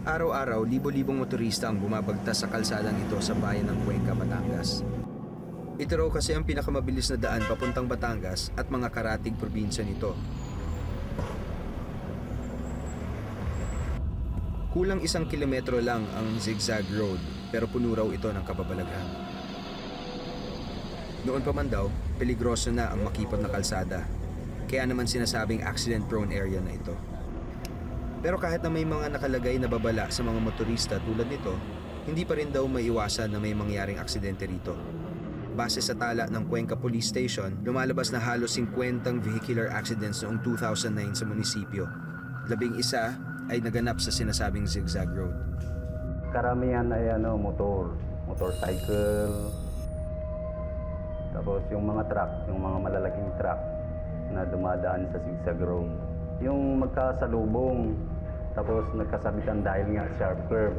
Araw-araw, libo-libong motorista ang bumabagtas sa kalsadang ito sa bayan ng Cuenca, Batangas. Ito raw kasi ang pinakamabilis na daan papuntang Batangas at mga karatig probinsya nito. Kulang 1 kilometro lang ang zigzag road pero puno raw ito ng kababalaghan. Noon pa man daw, peligroso na ang makipot na kalsada. Kaya naman sinasabing accident-prone area na ito. Pero kahit na may mga nakalagay na babala sa mga motorista tulad nito, hindi pa rin daw maiwasan na may mangyaring aksidente rito. Base sa tala ng Cuenca Police Station, lumalabas na halos 50 vehicular accidents noong 2009 sa munisipyo. 11 ay naganap sa sinasabing zigzag road. Karamihan ay motorcycle, tapos yung mga truck, yung mga malalaking truck na dumadaan sa zigzag road. Yung magkasalubong, tapos nagkasabitan dahil nga sharp curve.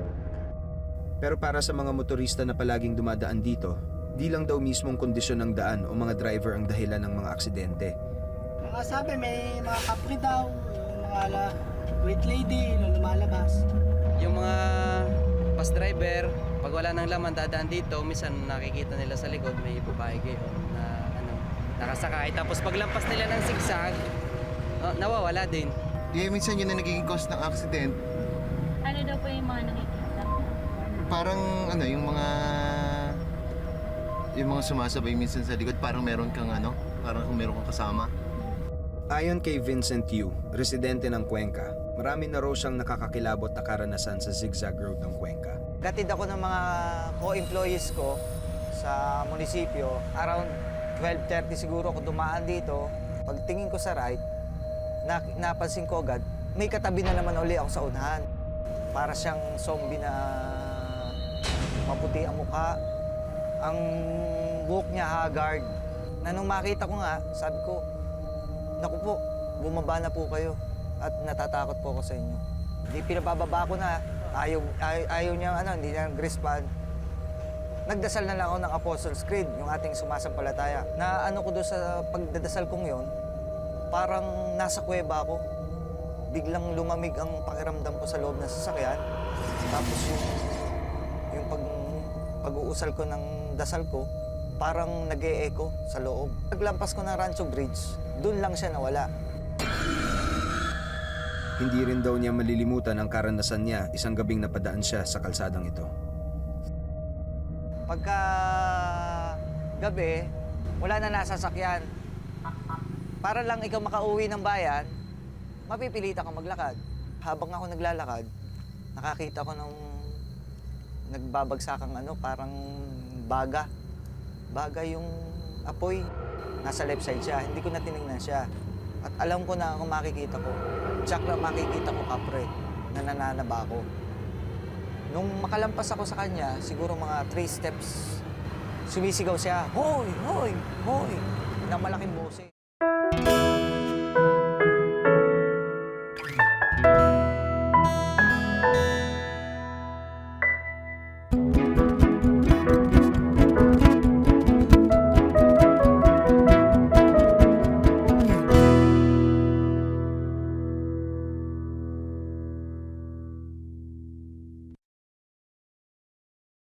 Pero para sa mga motorista na palaging dumadaan dito, di lang daw mismong kondisyon ng daan o mga driver ang dahilan ng mga aksidente. Mga sabi, may mga kapri daw, yung mga wait lady, yung lumalabas. Yung mga bus driver, pag wala nang laman dadaan dito, minsan nakikita nila sa likod, may babae kayo na nakasakay. Tapos paglampas nila ng zigzag, nawawala din. Minsan yun na nagiging cause ng accident. Ano daw po yung mga nakikita? Parang yung mga sumasabay minsan sa likod, parang meron kang parang kung meron kang kasama. Ayon kay Vincent Yu, residente ng Cuenca, marami na raw siyang nakakakilabot na karanasan sa zigzag road ng Cuenca. Gatid ako ng mga co-employees ko sa munisipyo. Around 12:30 siguro ako dumaan dito. Pagtingin ko sa right, napansin ko agad, may katabi na naman uli ako sa unahan. Para siyang zombie na maputi ang mukha. Ang buhok niya haggard. Na nung makita ko nga, sabi ko, naku po, bumaba na po kayo at natatakot po ako sa inyo. Hindi pinabababa ko na, ayaw niya, hindi niya nag-respond. Nagdasal na lang ako ng Apostles' Creed, yung ating sumasampalataya. Na ko doon sa pagdadasal kong yon, parang nasa kuweba ako. Biglang lumamig ang pakiramdam ko sa loob ng sasakyan. Tapos yung pag-uusal ko ng dasal ko, parang nag-e-echo sa loob. Paglampas ko ng Rancho Bridge, doon lang siya nawala. Hindi rin daw niya malilimutan ang karanasan niya isang gabing napadaan siya sa kalsadang ito. Pagka gabi, wala na nasasakyan. Para lang ikaw makauwi ng bayan, mapipilitan kang maglakad. Habang ako naglalakad, nakakita ko ng nagbabagsakang parang baga. Baga yung apoy. Nasa left side siya. Hindi ko na tinignan siya. At alam ko na kung makikita ko. Tsak na makikita ko kapre na nananaba ako. Nung makalampas ako sa kanya, siguro mga 3 steps, sumisigaw siya, "Hoy! Hoy! Hoy!" na malaking boses.